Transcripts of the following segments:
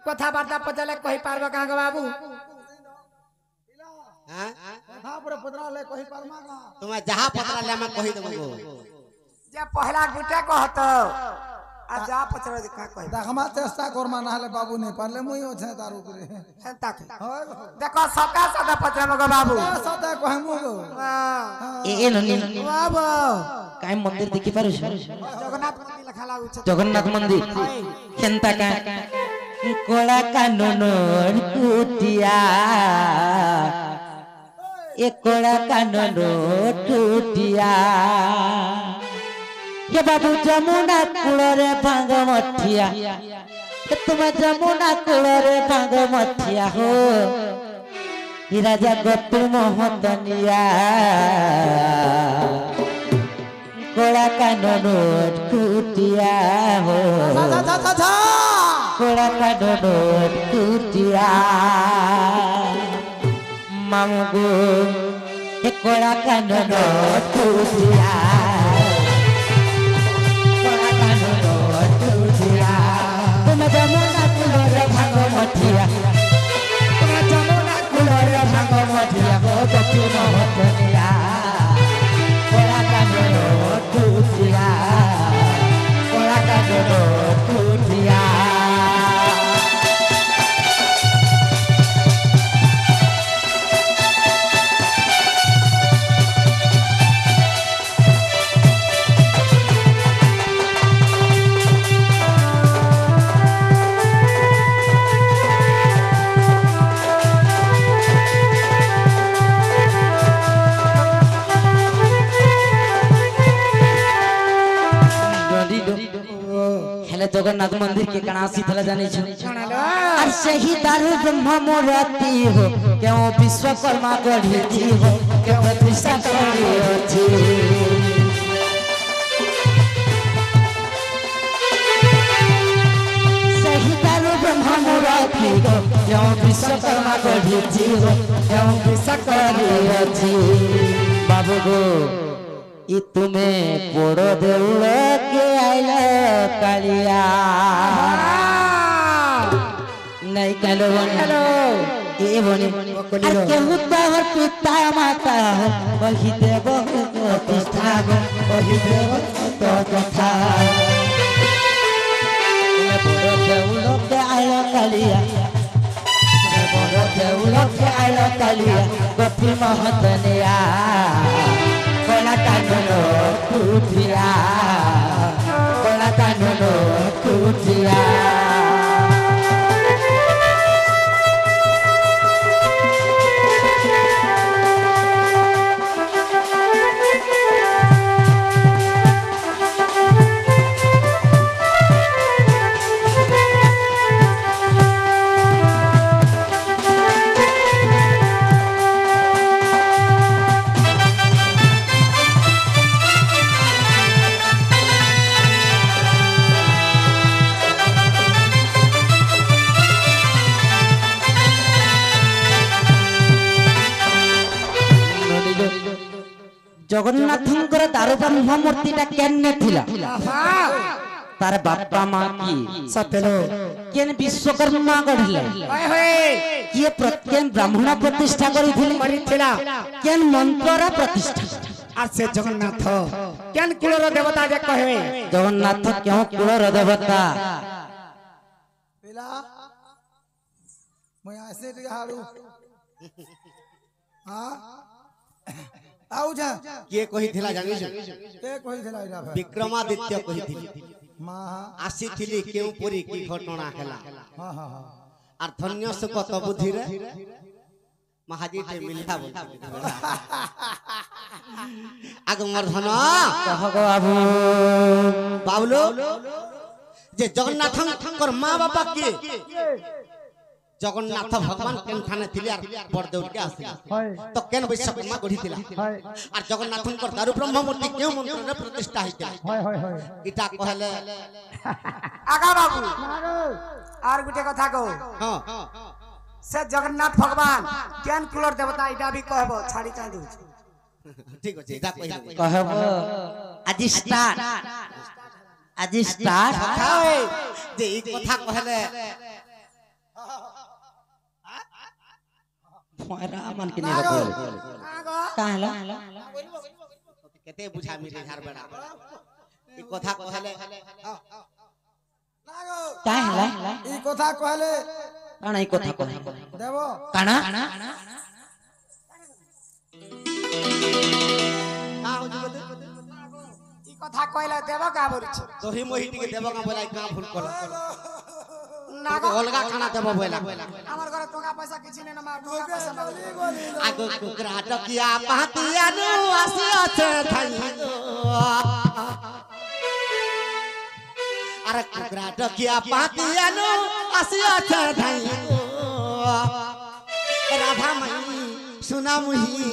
कथा बार्ता पचले कहि पारबा का बाबू हां हां पूरा पतरा ले कहि पारमा का तुम जहां पतरा ले मैं कहि देबो जे पहला गुटे कहत आ जा पचरा का कहि देखमा चेष्टा करमा नाले बाबू नहीं पारले मुई हो छे दारू करे हेंता के देखो सका सदा पचरा मगो बाबू सदा कहमु गो ए ननी बाबू काय मंदिर देखि पारु जगन्नाथ मंदिर लखा लागु छ जगन्नाथ मंदिर केनता का कोला कानून टूटिया ए कोला कानून टूटिया ये बाबू जमुना कूलरे भांग मठिया तुम जमुना कूलरे भांग मठिया हो ही राजा गौतम मोहतनिया कोला कानून टूटिया हो कोला कानून टूटिया मामगो ये कोला कानून टूटिया कोला कानून टूटिया तुम जमुना कूलरे भांग मठिया तुम जमुना कूलरे भांग मठिया हो गौतम मोहतनिया कोला कानून टूटिया कोला कानून टूटिया जगन्नाथ मंदिर के कणासी थला जाने छ और सही दारू ब्रह्म मोरती हो क्यों विश्वकर्मा गढ़ी थी हो क्यों प्रतिष्ठा करी थी सही दारू ब्रह्म मोरती हो क्यों विश्वकर्मा गढ़ी थी हो क्यों विश्वकर्मा थी बाबू गो ई तुम्हें पोड़ो देउड़ के आइल कालिया नहीं कलो ए बने और केहू तोहर पिता माता वही देव प्रतिष्ठा वही देव तो कथा तुम्हें पोड़ो देउड़ के आइल कालिया पोड़ो देउड़ के आइल कालिया गोपी महतनिया कोला कानून टूटिया कोला कानून टूटिया जगन्नाथंकर दारू ब्रह्म मूर्तिटा केन्ने थिला तार बापा मां की सतेलो केन विश्वकर्मा गढ़िले ये प्रत्येक ब्राह्मण प्रतिष्ठा करिथिला केन मंत्र प्रतिष्ठा आ से जगन्नाथ केन कुलर देवता जे कहवे जगन्नाथ क्यों कुलर देवता पेला मैं ऐसे हारू हां आउ जा के कहि थिला जानि छ के कहि थिला इरा विक्रमादित्य कहि थिली मां आसी थिली केउ पुरी की घटना हला हां हां हां आर धन्य सुख त बुद्धि रे महाजी ते मिलता बोल आग मर्धन कह गो बाबू बाबलो जे जगन्नाथंकर मां बापा के जगन्नाथ भगवान केन ठाने थिले आर बरदेउर के आसिला तो केन विश्वकर्मा गढ़ी थिला आर जगन्नाथंकर दारू ब्रह्म मूर्ति केउ मंत्र रे प्रतिष्ठा हितिला इटा कहले आगा बाबू आर गुटे कथा को हां से जगन्नाथ भगवान केन कुलर देवता इटा भी कहबो छाड़ी का दू ठीक अछि इटा कहि कहबो आज स्टार्ट जे ई कथा कहले छोरा मन के नहीं रखो काहला केते बुझा मिले झार बेड़ा ई कथा कहले काहला ई কথা কইলে काना ई कथा कह দেব काना का हो जबे ई কথা কইলা দেব কা বলছ তোহি মহিটি के देबो का बोलाई का भूल कर না तो अलगा खाना देबो बोला আমার ঘরে টাকা পয়সা কিছু নেই না মা টাকা পয়সা মাগো आगो कुकरा टकिया पातिया नु आसी আছে थाई अरे कुकरा टकिया पातिया नु आसी আছে थाई राधा मई सुना मुही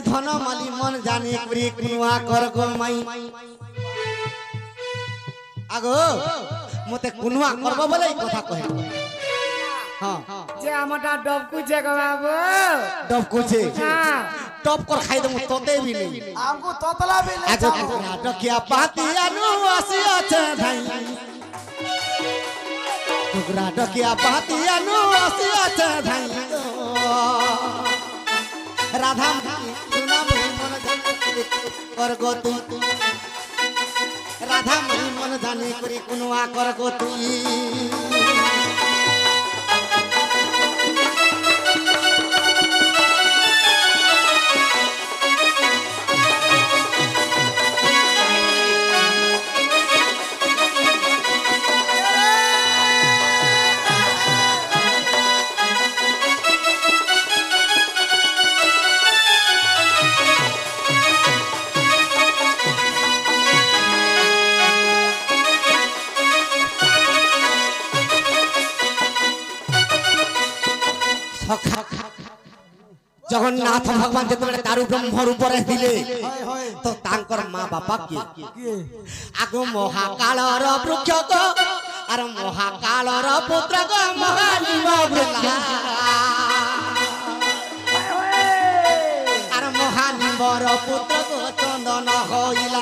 धन माली मन जाने करी कुआ कर गो मई आगो मते कुनुआ करबो बोले कथा कहे हां যে আমাটা ডবকু যে গো বাবু डब कुछे हां टॉप कर खाई दमु तोते भी नहीं আমগো ততলা भी ले आगो कुकरा टकिया पातिया नु आसी আছে थाई कुकरा टकिया पातिया नु आसी আছে थाई राधा सुना मुही मन जाने कर गो तू राधा मुही मन जाने करी कुनुआ कर गो तू जगन्नाथ भगवान जेतबेले तारु ब्रह्म रूप रे दिले तो तांकर मां बापा के आगो महाकालर वृक्ष को अर महाकालर पुत्र को महानिम वृक्ष अर महानिमर पुत्र को चंदन होइला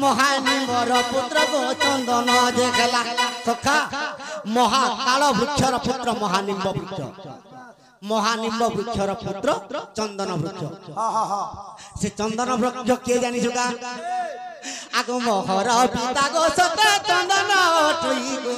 महानिमर पुत्र को चंदन देखला सखा महाकाल वृक्षर पुत्र महानिम वृक्ष महानिम्ब वृक्षर पुत्र चंदन वृक्ष हां हां हां से चंदन वृक्ष के जानी जुगा आगो मोहर पिता गो सते चंदन टई गो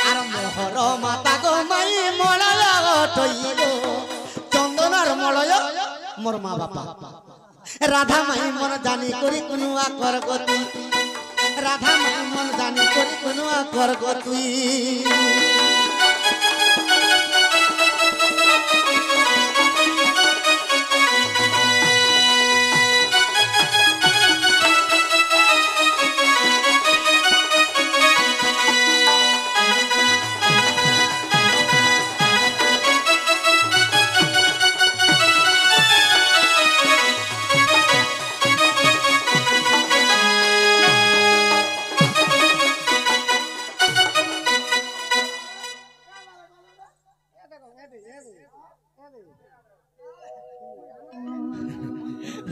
आर मोहर माता गो माई मलय टई गो चंदनर मलय मोर मां बापा राधा माई मन जानी करी कुनुआ कर गो तू राधा माई मन जानी करी कुनुआ कर गो तू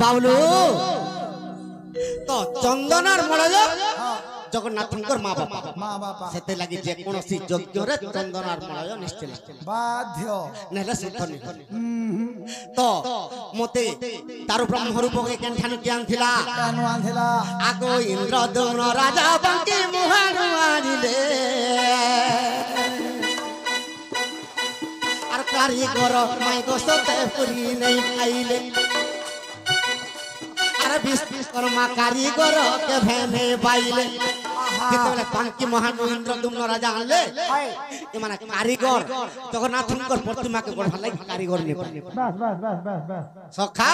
बाबलू तो चंदनार मलय जगन्नाथंकर माँ बापा मां बापा सेते लागि जे कोनोसी यज्ञ रे चंदनार मलय निश्चय बाध्य नेले सुथनी तो मते तारु ब्रह्म रूप के केनठानु ज्ञान थिला कानु आंधिला आगो इंद्रदम्न राजा बंकी मुहानु आनिले आर कारीगर माई गो सते पुरी नहीं पाइले विश्वकर्मा कारीगर के भेने बाइले केतबेले पांकी महानु इंद्रदम्न राजा आनले ए माने कारीगर जगन्नाथंकर प्रतिमा के गढ़ा लागि कारीगर ने बस बस बस बस बस सखा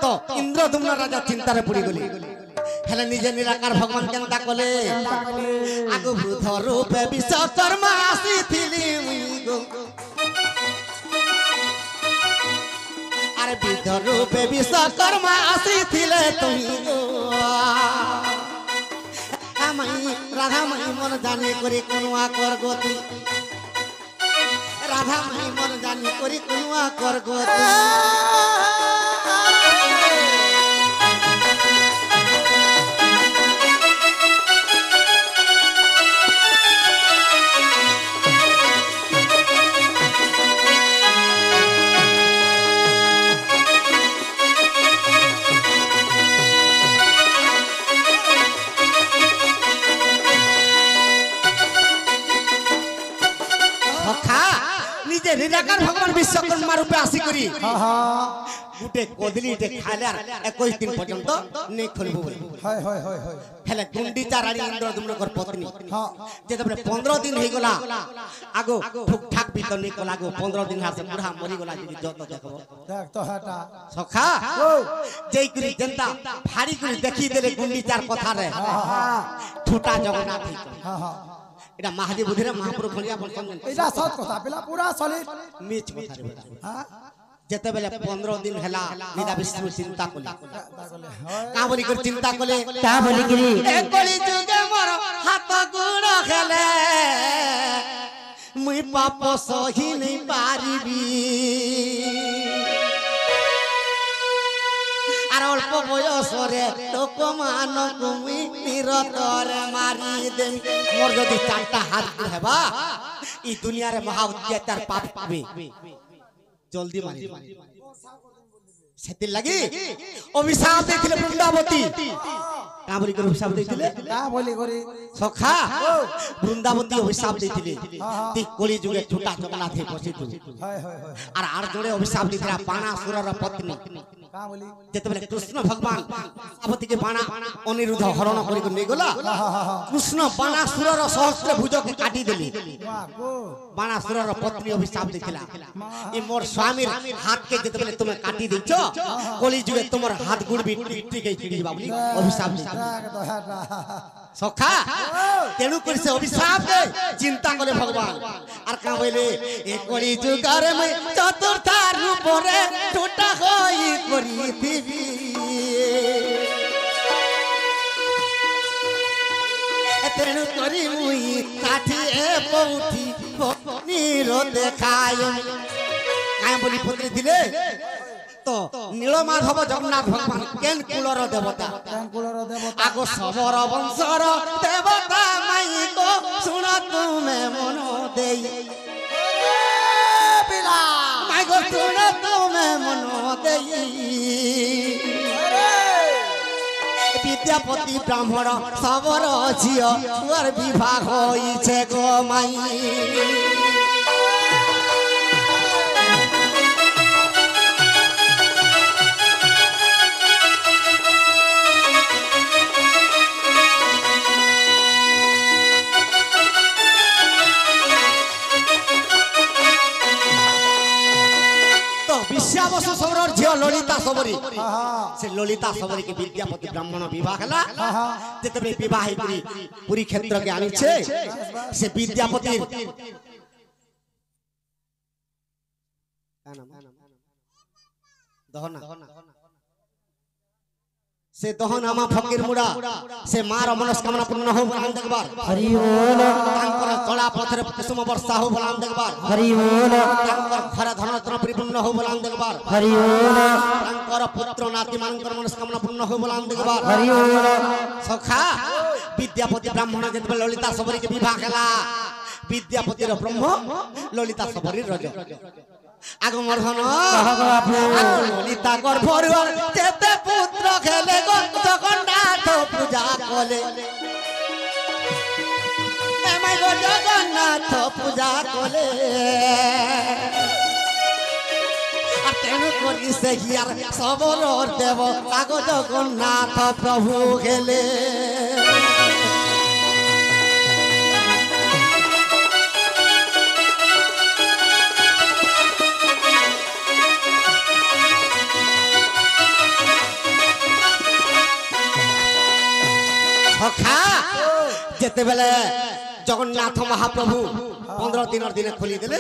तो इंद्रदम्न राजा चिंता रे पड़ी गली हेले निजे निराकार भगवान केनता कले आगो वृद्ध रूपे विश्वकर्मा आसीथिली गो अरे वृद्ध रूपे विश्वकर्मा आसीथिले तुही गो राधा मई मन जानी करी कुनुआ कर गो तू राधा मई मन जानी करी कुनुआ कर गो तू সখা নিজে নিরাকার ভগবান বিশ্বকর্মা রূপে আসি করি হ্যাঁ হ্যাঁ গুটে কদলিটে খাইলে আর 21 দিন পর্যন্ত নেই খুলবো বলে হয় হয় হয় হয় হেলে গুন্ডিচা রানী ইন্দ্রদম্নকর পত্নী হ্যাঁ যেতবে 15 দিন হই গলা আগো ঠুক ঠাক ভিতর নি গলা আগো 15 দিন হাসে বুড়া মরি গলা যদি যত দেখবো দেখ তো হেটা সখা যেই করি জনতা ভারী করে দেখি দেলে গুন্ডিচার কথা রে ঠুটা জগন্নাথ হ্যাঁ হ্যাঁ এটা মাহাজি বুধিরে মহাপুরুষ খলিয়া বল সমঝেন এটা সৎ কথা পেলা পুরা সলিড মিছ কথা রে হ্যাঁ যেতেবেলে 15 দিন হেলা নিদা বিষ্ণু চিন্তা কলি তাহলে হয় কা বলি করে চিন্তা কলে তা বলি গিরি এ কলি যুগে মোর হাত গুড় খেলে মুই পাপ সহি নাই পারিবি আর অল্প বয়সরে লোকমান তুমি নিরতরে মারি দেবি মোর যদি চারটা হাত হেবা এই দুনিয়ারে মহা অত্যাচার পাপ পাবে জলদি মারি সেতির লাগি অভিশাপ দিয়েছিলে বৃন্দাবতী কা বলি করে অভিশাপ দিয়েছিলে কা বলি করি সখা বৃন্দাবতী অভিশাপ দিয়েছিলে তি কলি যুগে ছোটা জগন্নাথে বসিত হয় হয় হয় আর জোড়ে অভিশাপ দিয়েছিল বাণাসুরর পত্নী কা বলি যেতেবেলে কৃষ্ণ ভগবান বৃন্দাবতীকে বাণা অনিরুদ্ধ হরণ করি নেই গলা কৃষ্ণ বাণাসুরর সহস্র ভুজকে কাটি দেলি বাহ গো বাণাসুরর পত্নী অভিশাপ দিয়েছিল এই মোর স্বামীর হাতকে যেতেবেলে তুমি কাটি দিচ্ছ কলি যুগে তোমার হাত গুড়বি টিকে চিড়ি বাবলি অভিশাপ দিয়েছিল দেখ তো হেটা সখা তেণু করে সে অভিশাপ দে চিন্তা করে ভগবান আর কা বলে এ কলি যুগরে মই চতুর্থ রূপরে ছোটা হই করি দিবি তেণু করি মুই কাঠিয়ে পৌঁছি নির দেখায় কায় বলি পত্নী দিলে তো নীলমাধব জগন্নাথ ভগবান কেন কুলর দেবতা কুলর দেবতা আগো সবর বংশর দেবতা মাই গো শুণ তুমি মন দেই পিলা মাই গো শুণ তুমি মন দেই বিদ্যাপতি ব্রাহ্মণ সবর ঝিও তোর বিবাহ হইছে গো মাই বিশ্বাবসু সবরর ঝিও ললিতা সবরী সে ললিতা সবরী কে বিদ্যাপতি ব্রাহ্মণ বিবাহ হলা যেতবে বিবাহ করি পুরী ক্ষেত্রকে আনিছে সে বিদ্যাপতির দহনা সে দহনামা ফকির মুড়া সে মার মনস্কামনা পূর্ণ হো বলান দেখবার হরি বল তাঙ্কর তলা পথরে কুসুম বর্ষা হো বলান দেখবার হরি বল তাঙ্কর ঘরে ধনরত্ন পরিপূর্ণ হো বলান দেখবার হরি বল তাঙ্কর পুত্র নাতি মানঙ্কর মনস্কামনা পূর্ণ হো বলান দেখবার হরি বল সখা বিদ্যাপতি ব্রাহ্মণ যেতবে ললিতা সবরীকে বিবাহ খেলা বিদ্যাপতির ব্রহ্ম ললিতা সবরীর রজ আগমর ধন ললিতা গর্ভর যেতে পুত্র খেলে গো জগন্নাথ পূজা কলে এমাই গো জগন্নাথ পূজা কলে আর তেণু করি সে হিয়ার সবর দেব আগো জগন্নাথ প্রভু খেলে সখা যেতেবেলে জগন্নাথ মহাপ্রভু 15 দিনের দিনে খুলি দিলে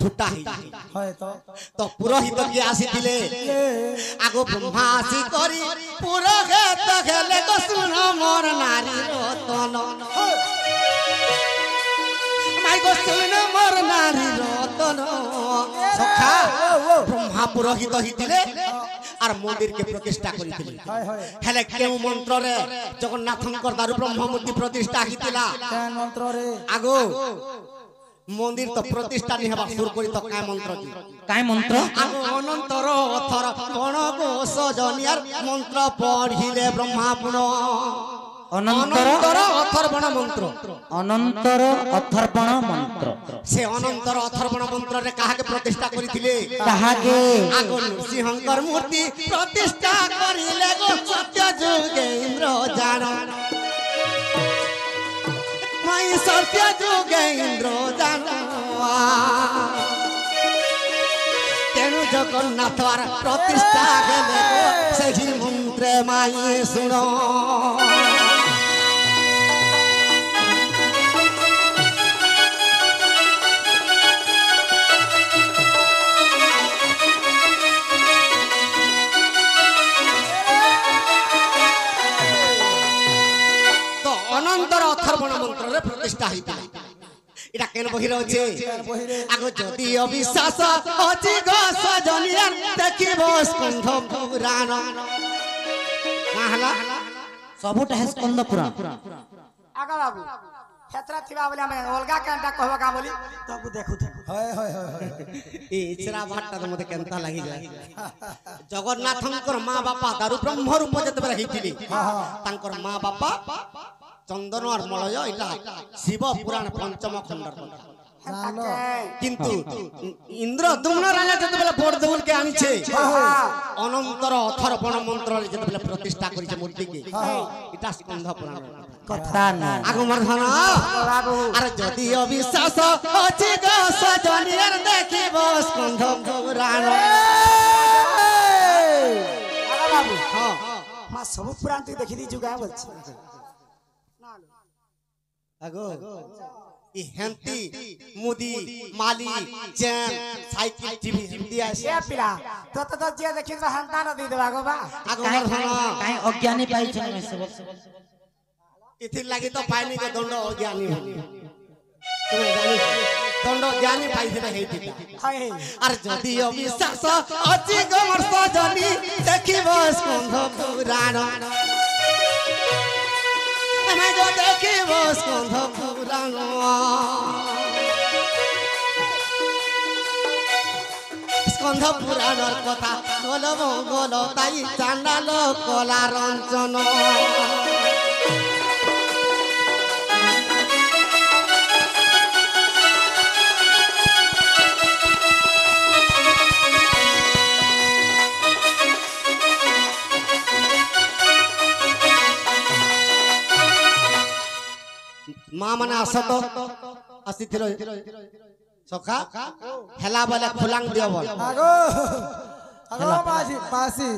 ঠুটা হয় তো পুরোহিত কি আসিলে আগো ব্রহ্মা আসি করি পুরোহিত খেলে গো শুন মোর নারী রতন মাই গো শুন মোর নারী রতন সখা ব্রহ্মা পুরোহিত হইতিলে আর মন্দিরকে প্রতিষ্ঠা করিଥିଲେ হেলে কেউ মন্ত্রে জগন্নাথঙ্কর দারু ব্রহ্ম মূর্তি প্রতিষ্ঠা হইতিলা কেন মন্ত্র রে আগো মন্দির তো প্রতিষ্ঠা নি হবা শুরু করি তো কায় মন্ত্র কি কায় মন্ত্র আগো অনন্তর অথর গণ গো সজনিয়ার মন্ত্র পড়িলে ব্রহ্মা পুন অনন্তর অথর্বণ মন্ত্র অনন্তর অথর্বণ মন্ত্র সে অনন্তর অথর্বণ মন্ত্রে কাহাকে প্রতিষ্ঠা করিଥିଲେ তাহাকে আগ নৃসিংহঙ্কর মূর্তি প্রতিষ্ঠা করিলে গো সত্য যুগেন্দ্র জান মাই সত্য যুগেন্দ্র জান তেণু জগন্নাথর প্রতিষ্ঠা হেলে গো সেই মন্ত্রে মাই শুণ অনন্তর অথর্বণ মন্ত্রে প্রতিষ্ঠা হইতা এটা কেন বহির আছে আগ যদি অবিশ্বাস অতি গো সজনিয়া দেখিব স্কন্ধ পুরাণ মাহলা ସବୁଟା ହେ ସ୍କନ୍ଦ ପୁରାଣ आगा बाबू हेतरा थिबा बोले हम अलगा कांटा कहबा का बोली तबु देखु थे হয় হয় হয় হয়। এই ইচরা ভাটটা তো মতে কেনতা লাগি যায় জগন্নাথঙ্কর মা বাপা দারু ব্রহ্ম রূপ যেতবেলে হইতিলি তাঙ্কর মা বাপা চন্দন আর মলয় এটা শিব পুরাণ পঞ্চম খণ্ডর কথা জানলো কিন্তু ইন্দ্র দুম্ন রাজা যেতবেলে বড় দেউলকে আনিছে অনন্তর অথর্বণ মন্ত্রে যেতবেলে প্রতিষ্ঠা করিছে মূর্তিকে এটা স্কন্ধ পুরাণ କଥା ନୁହଁ আগমর ধন बाबू আর যদি অবিশ্বাস আছে গো সজনিয়ার দেখিব স্কন্ধ পুরাণ आगा बाबू হ্যাঁ मां सब पुराण तू देखि दी जुगा बोलछ আগো ই হেন্তি মুদি মালি জ্যাম সাইকেল টিভি হিন্দি আসে ए पिला तो जे देखि बा हंता न दी देबा गो बा আগমর ধন କାହିଁ ଅଜ୍ଞାନୀ ପାଇଛନ୍ ଏସବୁ ইথির লাগি তো পাইনি যে দণ্ড অজ্ঞানী হলি তুমি জানি দণ্ড জ্ঞানী পাইছিলে হেইতিতা हाय আর যদি অবিশ্বাস আছে গো মোর সজনি দেখিব স্কন্ধ পুরাণ আমি তো দেখিব স্কন্ধ পুরাণ স্কন্ধ পুরাণর কথা গল মঙ্গল তাই চান্ডাল কলা রঞ্জন মা মানে আসত আসিছিল সখা হেলা বলে খুলাং দিও বল আগো আগো বাসি বাসি